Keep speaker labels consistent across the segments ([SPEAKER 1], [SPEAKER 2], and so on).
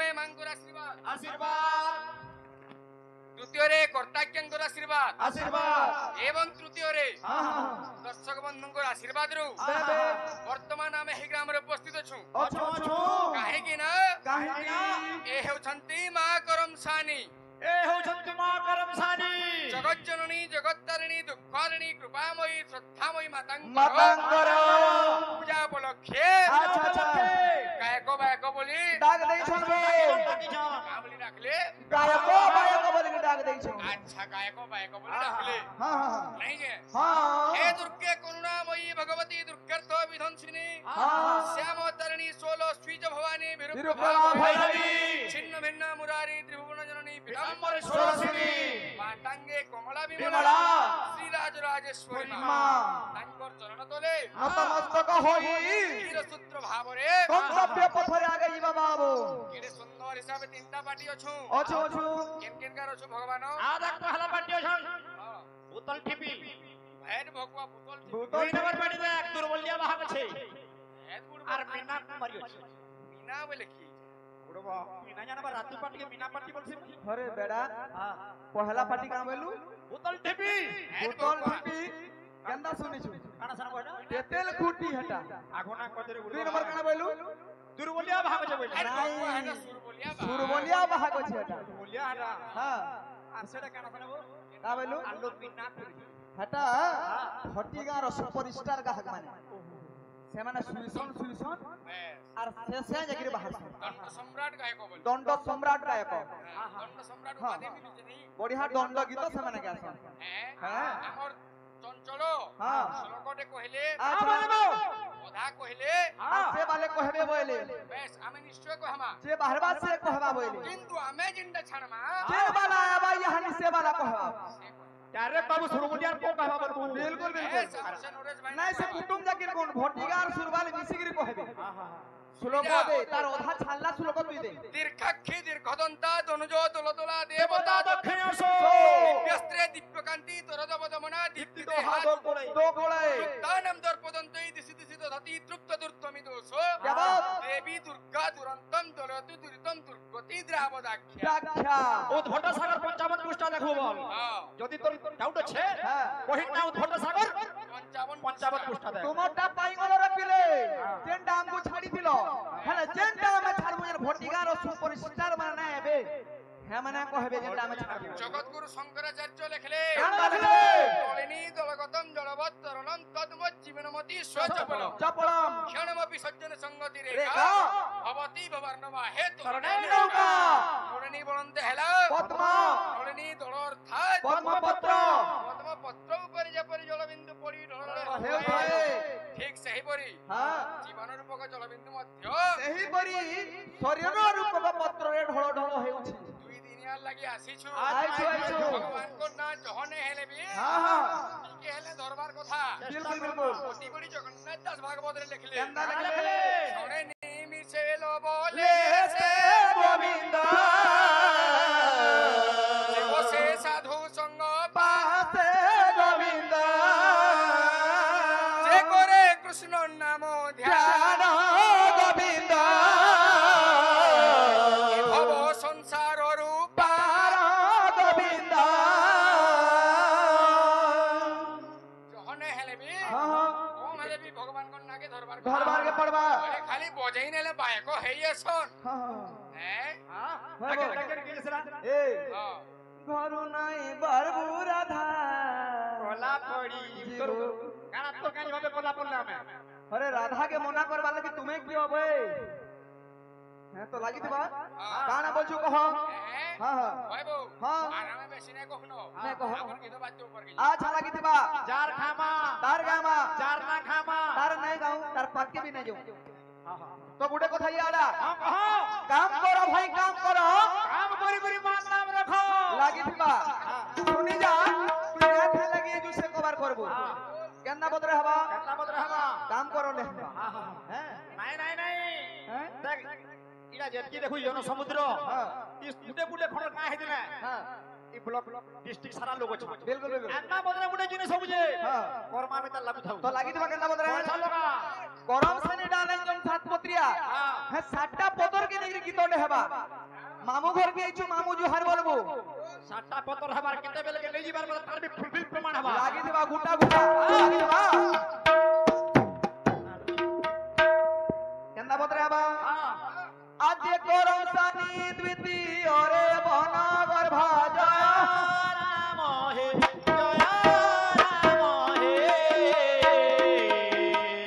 [SPEAKER 1] প্রথমে মাঙ্গর আশীর্বাদ
[SPEAKER 2] আশীর্বাদ
[SPEAKER 1] দ্বিতীয়রে কর্তাজ্ঞাঙ্গর আশীর্বাদ
[SPEAKER 2] আশীর্বাদ
[SPEAKER 1] এবং তৃতীয়রে দর্শক বন্ধুঙ্কর আশীর্বাদ রু বর্তমান আমি এই গ্রামে উপস্থিত অছু
[SPEAKER 2] অছো অছো
[SPEAKER 1] কাহিকি না এ হেউছন্তি মা করমসানি
[SPEAKER 2] এ হউছন্তি মা করমসানি
[SPEAKER 1] জগজ্জননী জগত্তারিণী দুঃখারিণী কৃপাময়ী শ্রদ্ধাময়ী
[SPEAKER 2] মাতাঙ্গর
[SPEAKER 1] পূজা উপলক্ষে
[SPEAKER 2] আচ্ছা আচ্ছা
[SPEAKER 1] গায়ক বায়ক বলি
[SPEAKER 2] ডাক দেইছন বে
[SPEAKER 1] কা বলি ডাকলে
[SPEAKER 2] গায়ক বায়ক বলি ডাক দেইছন
[SPEAKER 1] আচ্ছা গায়ক বায়ক বলি ডাকলে
[SPEAKER 2] हां हां
[SPEAKER 1] नहीं है
[SPEAKER 2] हां
[SPEAKER 1] हे दुर्गे करुणामयी भगवती दुर्गर्थ विध्वंसिनी श्याम तारिणी 16 स्वीज भवानी
[SPEAKER 2] विरूपा भैरवी
[SPEAKER 1] छिन्न भिन्न मुरारी त्रिभुवन जननी
[SPEAKER 2] पिताम्बर षोडशिनी
[SPEAKER 1] मातांगे कमला
[SPEAKER 2] विमला
[SPEAKER 1] विमला श्री राज राजेश्वरी
[SPEAKER 2] मां
[SPEAKER 1] तांकर चरण तले
[SPEAKER 2] नतमस्तक होई
[SPEAKER 1] वीर सूत्र भावरे
[SPEAKER 2] गंतव्य पथरे आगे जीवा बाबू
[SPEAKER 1] केडे सुंदर हिसाब तीनटा पार्टी अछु
[SPEAKER 2] अछु अछु
[SPEAKER 1] केन केन कार अछु भगवान
[SPEAKER 2] आदक पहला पार्टी अछन
[SPEAKER 1] हां
[SPEAKER 2] बोतल ठिपी
[SPEAKER 1] भैर भगवा पुतल
[SPEAKER 2] दुई नंबर पार्टी में एक दुर्बलिया भाग छे
[SPEAKER 1] भैर गुड़
[SPEAKER 2] আর মিনা কুমারী আছে
[SPEAKER 1] बिना बोले की
[SPEAKER 2] ওড়বা মিনা জানা বা রাতু পার্টি কে মিনা পার্টি বলছে
[SPEAKER 3] अरे बेड़ा
[SPEAKER 2] हां
[SPEAKER 3] पहला पार्टी का बोलू
[SPEAKER 2] बोतल ठिपी
[SPEAKER 3] बोतल टिपी केंदा सुनी छु
[SPEAKER 2] কানা সারা কইনা
[SPEAKER 3] तेतेल खूटी हटा
[SPEAKER 2] আগনা কদরে
[SPEAKER 3] दुई नंबर का बोलू
[SPEAKER 2] दुर्बलिया भाग छे বইলা
[SPEAKER 1] नहीं सुर बोलिया
[SPEAKER 3] सुरबलिया भाग अछि हटा
[SPEAKER 2] दुर्बलिया हटा
[SPEAKER 3] हां
[SPEAKER 2] আর সেটা কানা সারাবো
[SPEAKER 3] का बोलू
[SPEAKER 2] আলো মিনা করি
[SPEAKER 3] हटा हटिगा र सुपरस्टार गाहक माने से माने सुइसन और शेषे जागिर बाहर
[SPEAKER 1] दंड सम्राट गायक बोल
[SPEAKER 3] दंड सम्राट गायक
[SPEAKER 1] दंड सम्राट उपाधि मिलुचे नहीं
[SPEAKER 3] बढ़िया दंड गीत से माने गासन
[SPEAKER 1] हैं हमर चंचल
[SPEAKER 3] हां
[SPEAKER 1] श्लोकटे कहिले
[SPEAKER 3] अच्छा बोलबो
[SPEAKER 1] ओधा कहिले
[SPEAKER 3] से वाले कहबे बोले
[SPEAKER 1] बेस आमे निश्चय कहमा
[SPEAKER 3] जे बाहरबा से कहबा बोले
[SPEAKER 1] किंतु आमे जिंदा छाड़मा
[SPEAKER 3] जे वाला आबा यहां से वाला कहबा
[SPEAKER 2] अरे बाबू सुरमुलिया को कहबा बोलबो
[SPEAKER 3] बिल्कुल
[SPEAKER 1] बेस
[SPEAKER 3] बिल्कुल
[SPEAKER 1] हमसे नरेश भाई
[SPEAKER 3] नहीं से कुटुंब जाकिर कोन भोटिगार सुरवाल मिसिगिरी कहबे
[SPEAKER 2] हां हां
[SPEAKER 3] श्लोक दे तार ओधा छाल्ला श्लोक तुई दे
[SPEAKER 1] दीर्घाक्षी दीर्घदंता तनुजो तलतला देवता
[SPEAKER 2] दक्षिणेशो
[SPEAKER 1] दिव्यस्त्रे दिव्यकांती तरदवदमना दीप्तिते हाथ
[SPEAKER 3] दो गोळे
[SPEAKER 1] दानम दर्पदन्तै दिशि दिशि दधति तृप्त दुर्तमि दोषो
[SPEAKER 3] क्या बात?
[SPEAKER 1] देवी दुर्गा दुरंतम दलतु दुरितम दुर्गति द्रावदाख्या
[SPEAKER 3] व्याख्या
[SPEAKER 2] उद्भट सागर 55 পৃষ্ঠা দেখো বল
[SPEAKER 1] हां
[SPEAKER 2] যদি তোর ডাউট আছে
[SPEAKER 3] হ্যাঁ
[SPEAKER 2] কহিনা উদ্ভট সাগর
[SPEAKER 1] 55
[SPEAKER 2] পৃষ্ঠা দেখ
[SPEAKER 3] তোমারটা পাইগলরে পিলে যেনটা আমগু ছাড়ি দিল হলে যেনটা আমি ছাড়বো এর ভটিগার ও সুপরস্টার মানে না হবে হ্যাঁ মানে কহবে যেনটা আমি ছাড়বো
[SPEAKER 1] জগৎগুরু শঙ্করাচার্য লেখলে
[SPEAKER 3] কেনটা লিখলে
[SPEAKER 1] জলিনী জলগতম জলবৎ তরলম তদ্মৎ জীবনমতি স্বচপলম
[SPEAKER 3] চপলম
[SPEAKER 1] ক্ষণমপি সজ্জন সঙ্গতি
[SPEAKER 3] রেখা
[SPEAKER 1] রেখা ভবতি ভবর্ণবা হেতু
[SPEAKER 3] তরণে নৌকা
[SPEAKER 1] নলিনী বলন্তে হেলা
[SPEAKER 3] পদ্ম
[SPEAKER 1] নলিনী দলর্থাৎ
[SPEAKER 3] পদ্মপত্র
[SPEAKER 1] পদ্মপত্র উপরে যেপরি জলবিন্দু পড়ি ঢলঢলে
[SPEAKER 3] হেউଥାଏ
[SPEAKER 1] ঠিক সেহিপরি
[SPEAKER 3] হ্যাঁ
[SPEAKER 1] জীবন রূপক জলবিন্দু ମଧ୍ୟ
[SPEAKER 3] ସେହି ପରି ଶରୀର ରୂପକ ପତ୍ରରେ ଢଳ ଢଳ ହେଉଛି
[SPEAKER 1] দুই দিনিয়ার লাগি আসিছু
[SPEAKER 3] আইଛୁ আইଛୁ
[SPEAKER 1] ভগবানଙ୍କ না জহনে হেলে বি
[SPEAKER 3] হ্যাঁ হ্যাঁ
[SPEAKER 1] টিকে হেলে দরবার কথা
[SPEAKER 3] বিলকুল বিলকুল
[SPEAKER 1] অতি বড়ি জগন্নাথ দাস ভাগবতরে লেখলে
[SPEAKER 3] কেনটা লিখলে
[SPEAKER 1] শরণে নিমিষে লো বলে
[SPEAKER 3] লে সে গোবিন্দ
[SPEAKER 1] যে বসে সাধু সঙ্গ
[SPEAKER 3] পাছে গোবিন্দ
[SPEAKER 1] যে করে কৃষ্ণ নাম ধ্যান
[SPEAKER 3] ধ্যান গোবিন্দ
[SPEAKER 1] ভব সংসার রূপ
[SPEAKER 3] পার গোবিন্দ
[SPEAKER 1] জহনে হেলে বি
[SPEAKER 3] হ্যাঁ হ্যাঁ
[SPEAKER 1] কোন হেলে বি ভগবানଙ୍କ নাকে ধরবার
[SPEAKER 3] ধরবার কে পড়বা
[SPEAKER 1] আরে খালি বজাই নেলে বায়ক হেইয়েছন
[SPEAKER 3] হ্যাঁ
[SPEAKER 1] হ্যাঁ
[SPEAKER 2] हां
[SPEAKER 3] হ্যাঁ
[SPEAKER 2] লাগে কি সেরা
[SPEAKER 3] এই
[SPEAKER 1] হ্যাঁ
[SPEAKER 3] ঘরু নাই বারবু রাধা
[SPEAKER 2] কলা পড়ি তোর কানা তো কানি ভাবে কলা পড়লা আমি
[SPEAKER 3] अरे राधा के मना करवा लगी तुम्हें की होबे है तो लागी दिबा काना बोलछु कहो
[SPEAKER 1] হ্যাঁ
[SPEAKER 3] हां हां
[SPEAKER 1] হয় বউ
[SPEAKER 3] হ্যাঁ।
[SPEAKER 1] আরামে বেশি নাই কখনো
[SPEAKER 3] নাই কখনো।
[SPEAKER 1] এখন কিন্তু বাচ্চা উপর গেল
[SPEAKER 3] आज लागी दिबा
[SPEAKER 2] চার খামা
[SPEAKER 3] तार गामा
[SPEAKER 2] চার না খামা
[SPEAKER 3] तार नहीं गाऊं तार पाके भी नहीं जाऊं
[SPEAKER 2] हां हां
[SPEAKER 3] तो गुडे को थई आड़ा
[SPEAKER 2] हां कहो
[SPEAKER 3] काम करो भाई काम करो
[SPEAKER 2] काम करी करी मान नाम रखो
[SPEAKER 3] लागी दिबा सुनी जा तू एथे लगी जो से कवर करबो
[SPEAKER 2] हां
[SPEAKER 3] केना बदरे हवा
[SPEAKER 2] কেনলা বদরে হবা
[SPEAKER 3] काम करो ले
[SPEAKER 2] हां हां
[SPEAKER 3] हैं
[SPEAKER 2] নাই নাই নাই
[SPEAKER 3] हैं
[SPEAKER 2] দেখ ইরা যেতকি দেখু জন সমুদ্র
[SPEAKER 3] हां
[SPEAKER 2] ইস বুটে বুটে খড় কা হেদিনা
[SPEAKER 3] हां
[SPEAKER 2] ই ব্লক ডিস্ট্রিক্ট সারা লোক আছে
[SPEAKER 3] बिल्कुल बिल्कुल
[SPEAKER 2] এন্না বদরে বুটে জিনিস সবুজে
[SPEAKER 3] हां
[SPEAKER 2] কর্মা আমি তার লাগু থাও
[SPEAKER 3] तो लागी दिबा केना बदरे
[SPEAKER 2] পয়সা লগা
[SPEAKER 3] गरम से नहीं डालें जन सात पत्रिया
[SPEAKER 2] हां
[SPEAKER 3] है सातटा पतर के नहीं লাগি গীতটে হেবা মামু ঘর কে আইছো মামু জুহার বলবো
[SPEAKER 2] সাতটা পতর হবার কেতে বেলে কে নেই যাবার বলে তার বি ফুলফিল প্রমাণ হবা
[SPEAKER 3] লাগি দেবা গুটা গুটা লাগি দেবা কেন্দা বতরে হেবা আজ করম সানি দ্বিতীয় রে বনগর ভাজা
[SPEAKER 2] রাম হে জয় রাম হে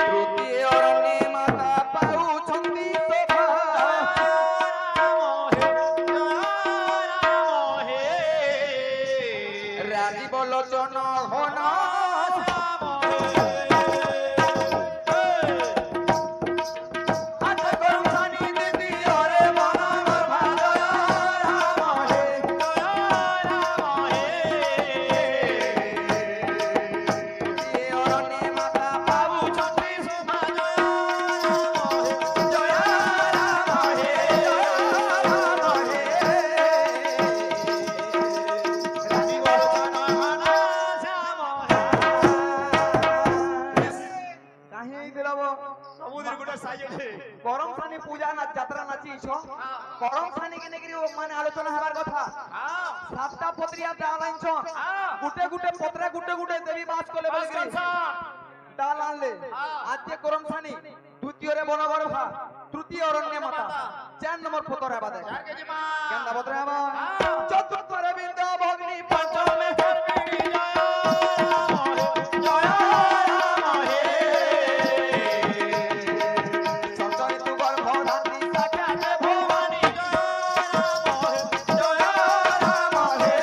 [SPEAKER 3] তৃতীয় রণে মাতা পাউছন্তি শোভা রাজীব লোচন ঘন আজ করম সানি দ্বিতীয় রে বনগর ভাজা রাম হে তৃতীয় রণে মাতা পাউছন্তি শোভা জয় রাম হে রাজীব লোচন ঘন কাহে দিলব
[SPEAKER 2] সমুদ্র গুটা সাইজে
[SPEAKER 3] গরম সানি পূজা না যাত্রা নাচিছ গরম সানি কে নেগরি মানে আলোচনা হবার কথা সাতটা পত্রিয়া ডাল আনছ গুটে গুটে পত্রে গুটে গুটে দেবী বাস কলে বলে ডাল আনলে আজ যে গরম সানি দ্বিতীয় রে বনগর ভা তৃতীয় অরণ্য মাতা 4 নম্বর পতর হেবা দেখ কেন্দা পতর হেবা চতুর্থ রে বিন্দু ভগ্নি পঞ্চমে জয় রাম হে সঞ্চয় তু গর্ভ ধাত্রী সাক্ষাৎ ভবানী জয় রাম হে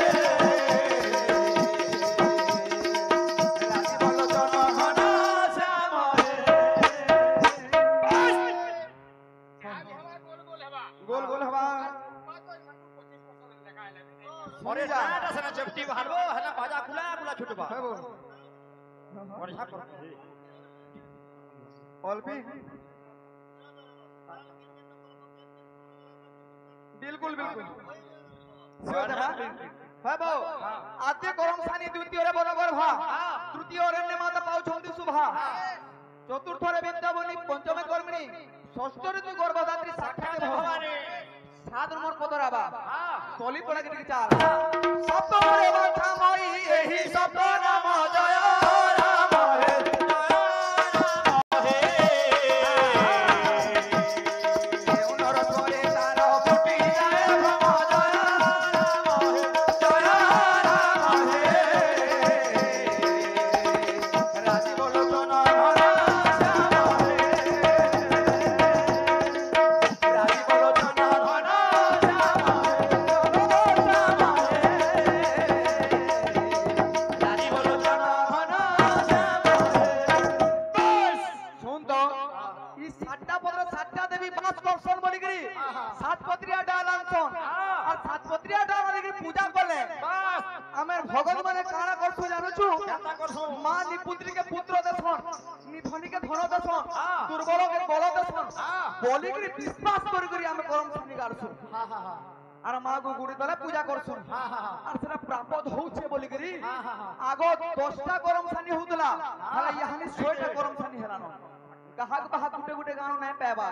[SPEAKER 3] রাজীব লোচন ঘন শ্যাম হে গোল গোল হবা
[SPEAKER 2] ওরে জানাটা সেনা চপটি ভালবো হেনা ভাজা কুলা কুলা ছুটবা
[SPEAKER 3] হবো
[SPEAKER 2] ওরে ছাপ
[SPEAKER 3] অল্পি বিলকুল বিলকুল হবো আজে গরম সানি দ্বিতীয় রে বনগর ভা তৃতীয় অরণ্য মাতা পাউছন্তি শুভা চতুর্থ রে বিদ্যাবনী পঞ্চমে কর্মিণী ষষ্ঠ ঋতু গর্ভধাত্রী সাক্ষাৎ ভবানী 7 নম্বর পদরাবা তলি পড়া কি চাল সপ্তমরে মাথাময়ী এহি সপ্ত নাম জয় রাম হে কেউনর করে তার ফুটি যায় ভ্রম জয় রাম হে রাজীব লোচন ঘন শ্যাম হে রাজীব লোচন ঘন শ্যাম রাজীব লোচন ঘন শ্যাম শুন তো ই সাতটা পত্র সাতটা দেবী পাঁচ দর্শন বলি করি সাত পত্রিয়া ডাল আনছন আর সাত পত্রিয়া ডাল বলি পূজা করলে আমার ভগত মানে কানা করছো জানোছু মা নিপুত্রীকে পুত্র দেশন নিধনীকে ধন দেশন দুর্বলকে বল দেশন বলি করি বিশ্বাস করি করি আমি গরম সানি গাড়ছু আর মা গু গুড়ি তলে পূজা করছু আর সেটা প্রাপদ হউছে বলি করি আগ 10টা গরম সানি হউতলা তাহলে ইহানি 100টা গরম সানি হেলানো কাহাক বাহাক গুটে গুটে গানো নাই পাইবা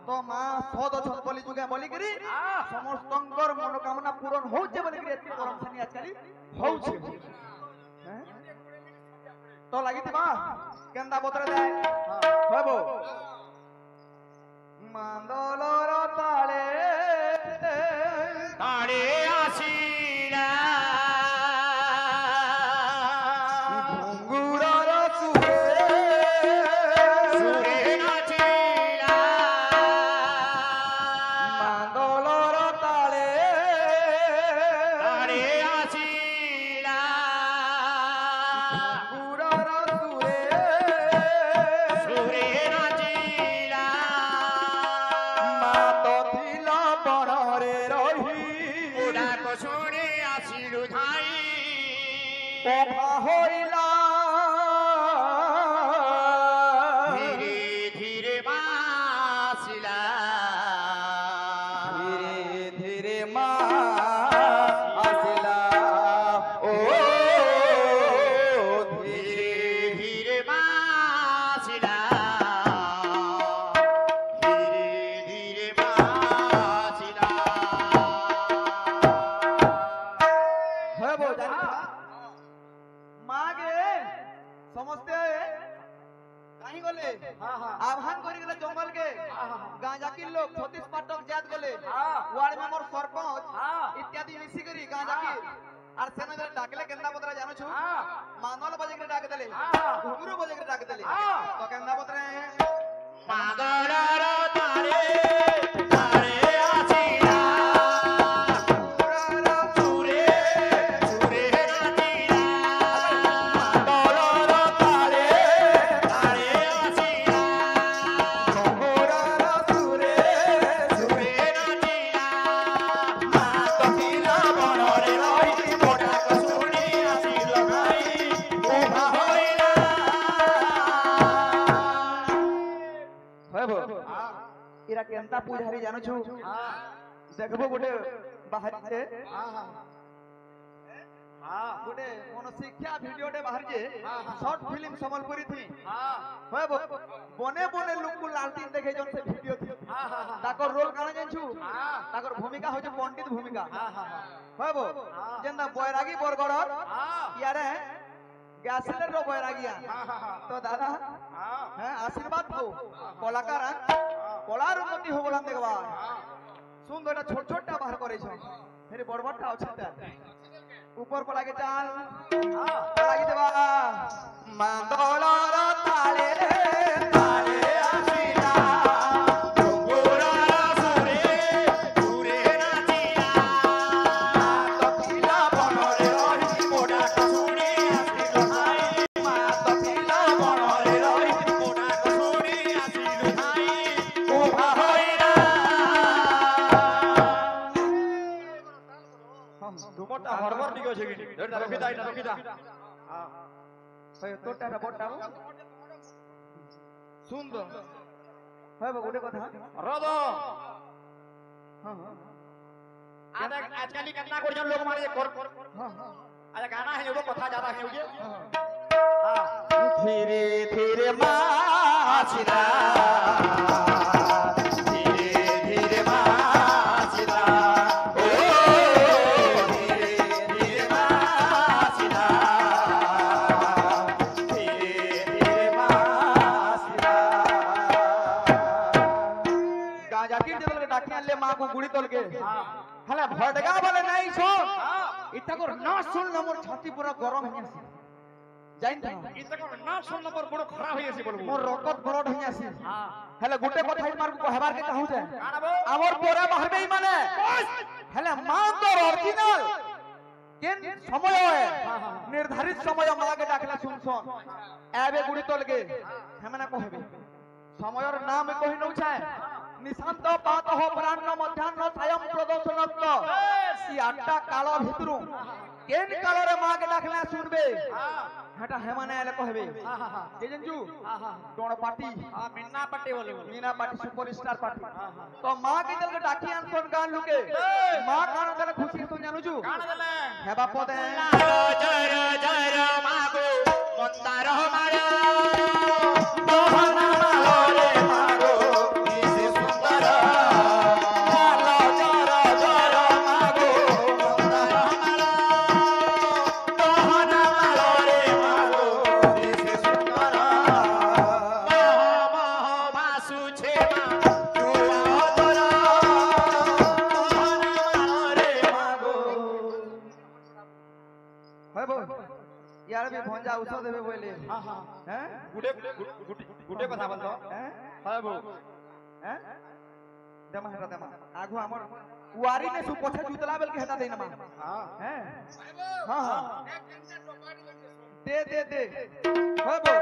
[SPEAKER 3] তো মা সদ অছন বলি যুগে বলি করি সমস্তঙ্কর মনোকামনা পূরণ হউছে বলি করি এতে গরম সানি আজকালি হউছে হ্যাঁ? তো লাগিতিবা কেন্দা বতরে যায় হবো মান্দলর তালে
[SPEAKER 2] তারে আসিরা
[SPEAKER 3] ঘুঙ্গুরর সুরে
[SPEAKER 2] সুরে নাচিরা
[SPEAKER 3] মান্দলর তালে
[SPEAKER 2] তারে আসিরা
[SPEAKER 3] ঘুঙ্গুরর সুরে
[SPEAKER 2] সুরে নাচিরা
[SPEAKER 3] মা তো থিল বড়রে রহি
[SPEAKER 2] ডাক শুনে আসিলু ধাই
[SPEAKER 3] কথা হইলা
[SPEAKER 2] ধীরে ধীরে বাসিলা
[SPEAKER 3] ধীরে ধীরে মা আসিলা ও ধীরে
[SPEAKER 2] ধীরে ধীরে বাসিলা ধীরে ধীরে বাসিলা
[SPEAKER 3] वार्ड मेंबर सरपंच इत्यादि मिसी करी गां जाके आर सेना जरा डाकले केंदा पत्रा जानो छु मानल बजे के डाक देले घुंगरू बजे के डाक देले तो केंदा पत्रा
[SPEAKER 2] पागलर तारे तारे आसीना चूरे चूरे नाचीना पागलर तारे तारे आसीना घोरर चूरे चूरे नाचीना मातकिला बनरे रही मोटा कसुनी आसील भाई उभा होइला
[SPEAKER 3] इरा केंता पूजारी जानो छु देखबो गोटे बाहर से गोटे मन शिक्षा वीडियोटे बाहर जे शॉर्ट फिल्म संबलपुरी थी बने बने लोग को लालटीन देखे जन से वीडियो थी ताकर रोल काना जानछु ताकर भूमिका हो जे पंडित भूमिका होबो जेंदा बैरागी बरगड़ यारे गैस सिलेंडर रो बैरागिया तो दादा हैं आशीर्वाद दो कलाकार कलार उन्नति हो बोलाम देखबा सुन दोटा छोट छोटटा बाहर करे छ फेर बड़बड़टा अछि त ऊपर को लागे चाल लागी देबा मंगलर ताले ताले आसीना
[SPEAKER 2] घोरर चूरे चूरे नाचीना मातकिला बनरे रही मोटा कसुनी आसील भाई मातकिला बनरे रही मोटा कसुनी आसील भाई उभा होइला दुमटा हरबर दिगो छै कि रखिदा हां
[SPEAKER 3] तोटा बड़टा सुन दो होबो गोटे कथा
[SPEAKER 2] रद
[SPEAKER 3] हां
[SPEAKER 2] आजकल कितना करजन लोग मारे हां अरे गाना है वो कथा ज्यादा है ये हां धीरे धीरे माछिला धीरे धीरे माछिला ओ धीरे धीरे माछिला धीरे धीरे माछिला
[SPEAKER 3] गाजा की जल के डाकिया ले मां को गुड़ी तोल के हला भटगा बोले नहीं छो इता को ना सुन न मोर छाती पूरा गरम है आसी जाइन था
[SPEAKER 2] इता को ना सुन नंबर बड़ खराब है आसी बोलबो
[SPEAKER 3] मोर रकत ब्लड है आसी
[SPEAKER 2] हां
[SPEAKER 3] हला गुटे कथा मार को कहबार के कहू छे
[SPEAKER 2] आनबो
[SPEAKER 3] हमर पोरा बाहर में माने हला मां तो ओरिजिनल केन समय है निर्धारित समय मां के डाकला सुन सुन एबे गुड़ी तोल के हमना कहबे समयर नाम कहि नउ छे निशांत पात हो प्राण मध्याह्न सायं प्रदर्शनत्व ई आठटा काल भितरु केन काल रे मां के डाकला सुनबे हटा हेमाने आले कहबे के जंजू डोण पार्टी
[SPEAKER 2] मीना पट्टी बोले
[SPEAKER 3] मीना पार्टी सुपरस्टार पार्टी तो मां के दल के डाकी आनसन गान लुके मां कान दल खुशी तो जानू छु
[SPEAKER 2] कान दले
[SPEAKER 3] हेबा पदे
[SPEAKER 2] जय जय मागो मंदार मारा मोहन मालोरे मागो किसे सुंदर लालो जर जर मागो मंदार मारा मोहन मालोरे मागो किसे सुंदर मह मासु छेमा जुआ दर मोहन मालोरे मागो
[SPEAKER 3] हेबो यार भी भंजा औषध देबे बोले
[SPEAKER 2] हां हां
[SPEAKER 3] हैं
[SPEAKER 2] गुटे गुटे कथा बोल दो
[SPEAKER 3] हैं
[SPEAKER 2] हां बो
[SPEAKER 3] हैं दमा हटा दमा आगु हमर वारी ने सु पछे जुतला बेल के हटा देना मां
[SPEAKER 2] हां
[SPEAKER 3] हैं हां हां दे हेबो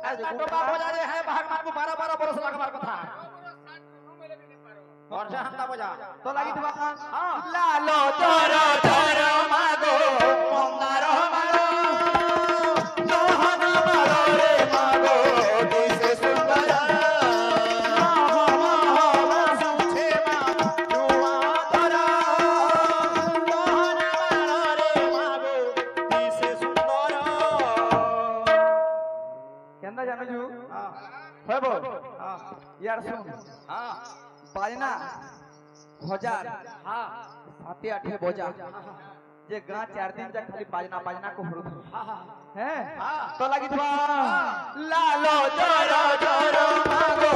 [SPEAKER 3] आज
[SPEAKER 2] टोपा बजा दे है भाग मार को 12 12 बरस लगबार कथा और से हंता बजा
[SPEAKER 3] तो लागी दिबा
[SPEAKER 2] हां लालो जर जर मागो मंदार मागो मोहन मालोरे मागो दिसे सुंदर मह मासु छेमा जुआ दर मोहन मालोरे मागो दिसे सुंदर
[SPEAKER 3] केंदा जानो जू
[SPEAKER 2] हां
[SPEAKER 3] हेबो
[SPEAKER 2] हां
[SPEAKER 3] यार सुन
[SPEAKER 2] हां
[SPEAKER 3] बाजना हजार
[SPEAKER 2] हां
[SPEAKER 3] 7 8 बजा जे गां 4 दिन जा खाली बाजना को हुरु हैं तो लागी दिबा
[SPEAKER 2] लालो जर जर मागो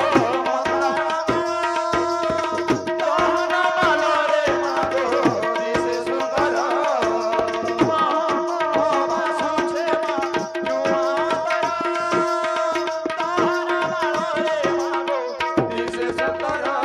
[SPEAKER 2] मोहन मालोरे ସେ ସତର